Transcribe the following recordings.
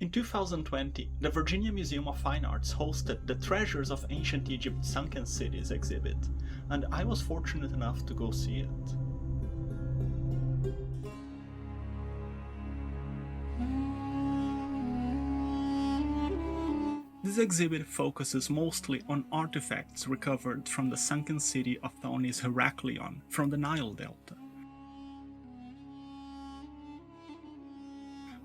In 2020, the Virginia Museum of Fine Arts hosted the Treasures of Ancient Egypt Sunken Cities exhibit, and I was fortunate enough to go see it. This exhibit focuses mostly on artifacts recovered from the sunken city of Thonis Heraklion from the Nile Delta.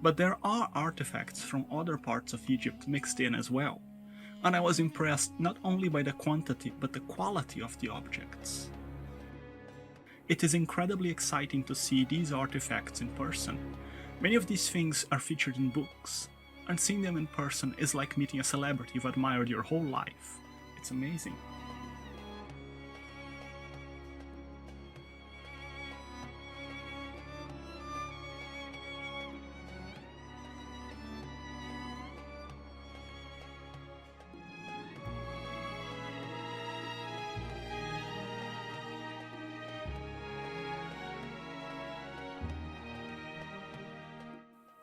But there are artifacts from other parts of Egypt mixed in as well, and I was impressed not only by the quantity but the quality of the objects. It is incredibly exciting to see these artifacts in person. Many of these things are featured in books, and seeing them in person is like meeting a celebrity you've admired your whole life. It's amazing.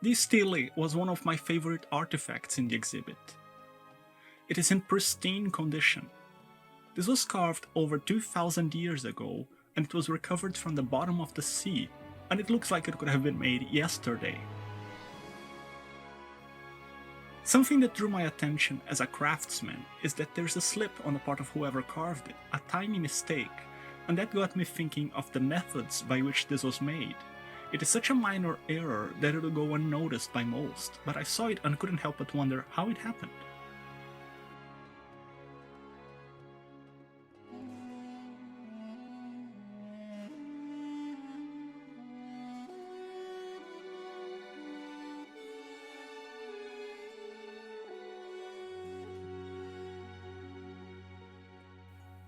This stele was one of my favorite artifacts in the exhibit. It is in pristine condition. This was carved over 2,000 years ago, and it was recovered from the bottom of the sea, and it looks like it could have been made yesterday. Something that drew my attention as a craftsman is that there's a slip on the part of whoever carved it, a tiny mistake, and that got me thinking of the methods by which this was made. It is such a minor error that it'll go unnoticed by most, but I saw it and couldn't help but wonder how it happened.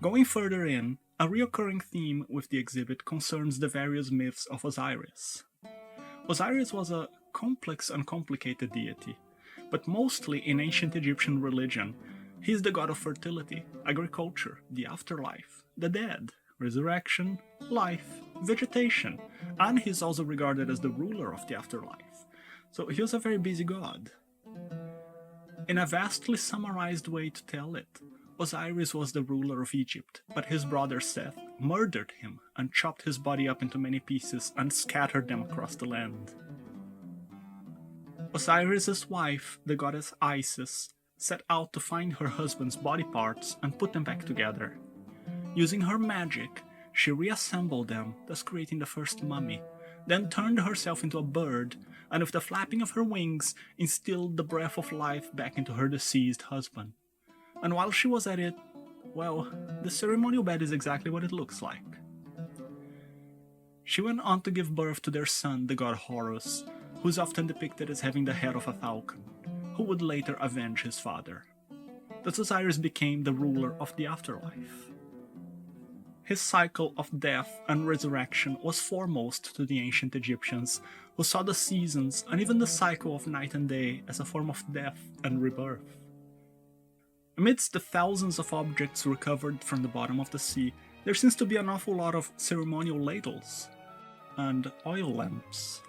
Going further in, a recurring theme with the exhibit concerns the various myths of Osiris. Osiris was a complex and complicated deity, but mostly in ancient Egyptian religion, he is the god of fertility, agriculture, the afterlife, the dead, resurrection, life, vegetation, and he is also regarded as the ruler of the afterlife. So he was a very busy god. In a vastly summarized way to tell it, Osiris was the ruler of Egypt, but his brother Seth murdered him and chopped his body up into many pieces and scattered them across the land. Osiris's wife, the goddess Isis, set out to find her husband's body parts and put them back together. Using her magic, she reassembled them, thus creating the first mummy, then turned herself into a bird, and with the flapping of her wings, instilled the breath of life back into her deceased husband. And while she was at it, well, the ceremonial bed is exactly what it looks like. She went on to give birth to their son, the god Horus, who is often depicted as having the head of a falcon, who would later avenge his father. Thus Osiris became the ruler of the afterlife. His cycle of death and resurrection was foremost to the ancient Egyptians, who saw the seasons and even the cycle of night and day as a form of death and rebirth. Amidst the thousands of objects recovered from the bottom of the sea, there seems to be an awful lot of ceremonial ladles and oil lamps.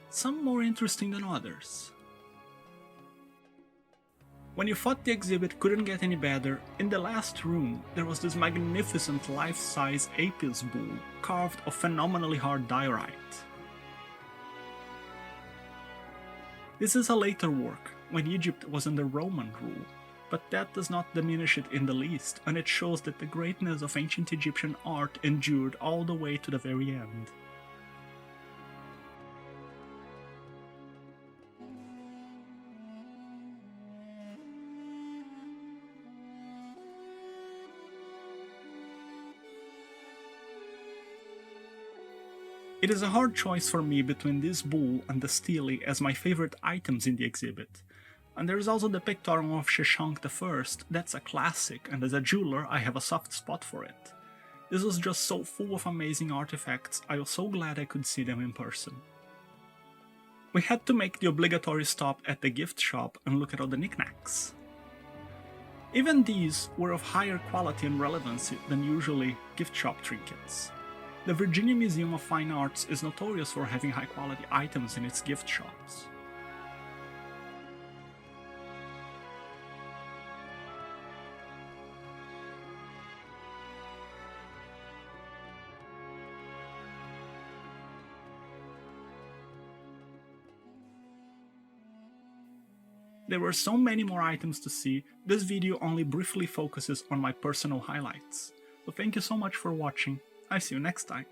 Some more interesting than others. When you thought the exhibit couldn't get any better, in the last room there was this magnificent life-size Apis bull carved of phenomenally hard diorite. This is a later work, when Egypt was under Roman rule, but that does not diminish it in the least, and it shows that the greatness of ancient Egyptian art endured all the way to the very end. It is a hard choice for me between this bull and the stele as my favorite items in the exhibit. And there is also the pictorial of Sheshonq I, that's a classic, and as a jeweler I have a soft spot for it. This was just so full of amazing artifacts, I was so glad I could see them in person. We had to make the obligatory stop at the gift shop and look at all the knickknacks. Even these were of higher quality and relevancy than usually gift shop trinkets. The Virginia Museum of Fine Arts is notorious for having high-quality items in its gift shops. There were so many more items to see, this video only briefly focuses on my personal highlights. So thank you so much for watching, I see you next time.